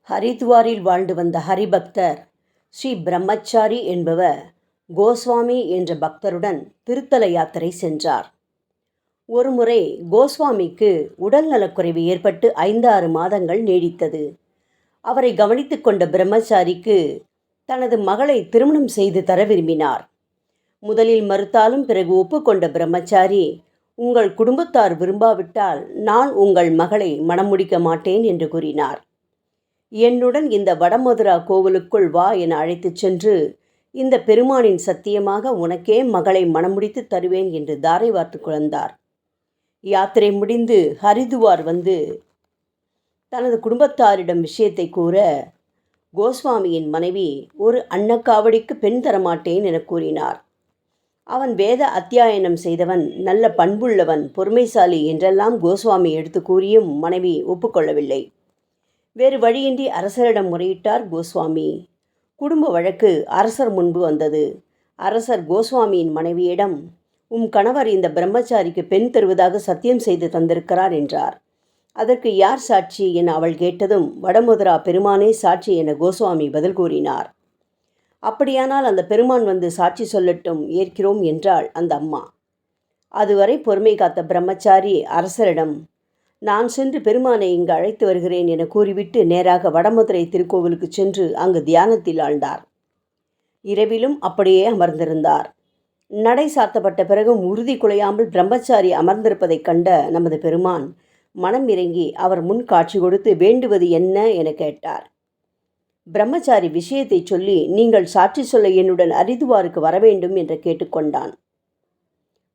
ஹரித்வாரில் வாழ்ந்து வந்த ஹரிபக்தர் ஸ்ரீ பிரம்மச்சாரி என்பவர் கோஸ்வாமி என்ற பக்தருடன் திருத்தல யாத்திரை சென்றார். ஒருமுறை கோஸ்வாமிக்கு உடல் நலக்குறைவு ஏற்பட்டு 5-6 மாதங்கள் நீடித்தது. அவரை கவனித்து கொண்ட பிரம்மச்சாரிக்கு தனது மகளை திருமணம் செய்து தர விரும்பினார். முதலில் மறுத்தாலும் பிறகு ஒப்புக்கொண்ட பிரம்மச்சாரி, உங்கள் குடும்பத்தார் விரும்பாவிட்டால் நான் உங்கள் மகளை மணம் முடிக்க மாட்டேன் என்று கூறினார். என்னுடன் இந்த வடமதுரா கோவிலுக்குள் வா என அழைத்துச் சென்று, இந்த பெருமானின் சத்தியமாக உனக்கே மகளை மணமுடித்து தருவேன் என்று தாரை வார்த்து குழந்தார். யாத்திரை முடிந்து ஹரிதுவார் வந்து தனது குடும்பத்தாரிடம் விஷயத்தை கூற, கோஸ்வாமியின் மனைவி ஒரு அன்னக்காவடிக்கு பெண் தரமாட்டேன் என கூறினார். அவன் வேத அத்தியாயனம் செய்தவன், நல்ல பண்புள்ளவன், பொறுமைசாலி என்றெல்லாம் கோஸ்வாமி எடுத்து கூறியும் மனைவி ஒப்புக்கொள்ளவில்லை. வேறு வழியின்றி அரசரிடம் முறையிட்டார் கோஸ்வாமி. குடும்ப வழக்கு அரசர் முன்பு வந்தது. அரசர் கோஸ்வாமியின் மனைவியிடம், கணவர் இந்த பிரம்மச்சாரிக்கு பெண் தருவதாக சத்தியம் செய்து தந்திருக்கிறார் என்றார். அதற்கு யார் சாட்சி என அவள் கேட்டதும், வடமதுரா பெருமானே சாட்சி என கோஸ்வாமி பதில் கூறினார். அப்படியானால் அந்த பெருமான் வந்து சாட்சி சொல்லட்டும், ஏற்கிறோம் என்றாள் அந்த அம்மா. அதுவரை பொறுமை காத்த பிரம்மச்சாரி அரசரிடம், நான் சென்று பெருமானை இங்கு அழைத்து வருகிறேன் என கூறிவிட்டு நேராக வடமதுரை திருக்கோவிலுக்கு சென்று அங்கு தியானத்தில் ஆழ்ந்தார். இரவிலும் அப்படியே அமர்ந்திருந்தார். நடை சாத்தப்பட்ட பிறகும் உறுதி குலையாமல் பிரம்மச்சாரி அமர்ந்திருப்பதைக் கண்ட நமது பெருமான் மனம் இறங்கி அவர் முன் காட்சி கொடுத்து வேண்டுவது என்ன என கேட்டார். பிரம்மச்சாரி விஷயத்தை சொல்லி, நீங்கள் சாட்சி சொல்ல என்னுடன் ஹரிதுவாருக்கு வரவேண்டும் என்று கேட்டுக்கொண்டான்.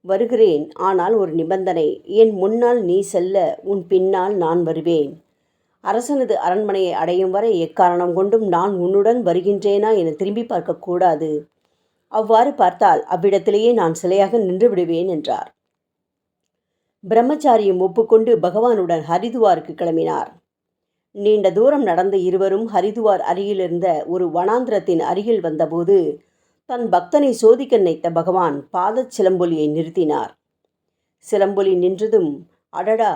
வருகிறேன், ஆனால் ஒரு நிபந்தனை. என் முன்னால் நீ செல்ல, உன் பின்னால் நான் வருவேன். அரசனது அரண்மனையை அடையும் வரை எக்காரணம் கொண்டும் நான் உன்னுடன் வருகின்றேனா என திரும்பி பார்க்கக்கூடாது. அவ்வாறு பார்த்தால் அவ்விடத்திலேயே நான் சிலையாக நின்று விடுவேன் என்றார். பிரம்மச்சாரியும் ஒப்புக்கொண்டு பகவானுடன் ஹரிதுவாருக்கு கிளம்பினார். நீண்ட தூரம் நடந்த இருவரும் ஹரிதுவார் அருகிலிருந்த ஒரு வனாந்திரத்தின் அருகில் வந்தபோது தன் பக்தனை சோதிக்க நினைத்த பகவான் பாதச் சிலம்பொலியை நிறுத்தினார். சிலம்பொலி நின்றதும், அடடா,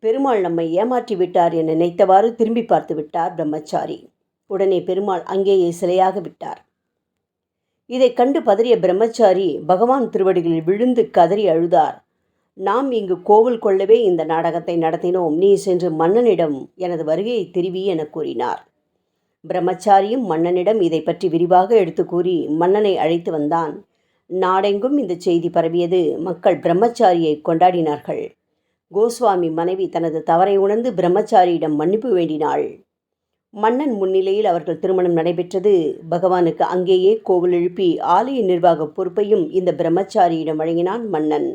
பெருமாள் நம்மை ஏமாற்றி விட்டார் என நினைத்தவாறு திரும்பி பார்த்து விட்டார் பிரம்மச்சாரி. உடனே பெருமாள் அங்கேயே சிலையாக விட்டார். இதைக் கண்டு பதறிய பிரம்மச்சாரி பகவான் திருவடிகளில் விழுந்து கதறி அழுதார். நாம் இங்கு கோவில் கொள்ளவே இந்த நாடகத்தை நடத்தினோம். நீ சென்று மன்னனிடம் எனது வருகையை தெரிவி என கூறினார். பிரம்மச்சாரியும் மன்னனிடம் இதை பற்றி விரிவாக எடுத்து கூறி மன்னனை அழைத்து வந்தான். நாடெங்கும் இந்த செய்தி பரவியது. மக்கள் பிரம்மச்சாரியை கொண்டாடினார்கள். கோஸ்வாமி மனைவி தனது தவறை உணர்ந்து பிரம்மச்சாரியிடம் மன்னிப்பு வேண்டினாள். மன்னன் முன்னிலையில் அவர்கள் திருமணம் நடைபெற்றது. பகவானுக்கு அங்கேயே கோவில் எழுப்பி ஆலய நிர்வாக பொறுப்பையும் இந்த பிரம்மச்சாரியிடம் வழங்கினான் மன்னன்.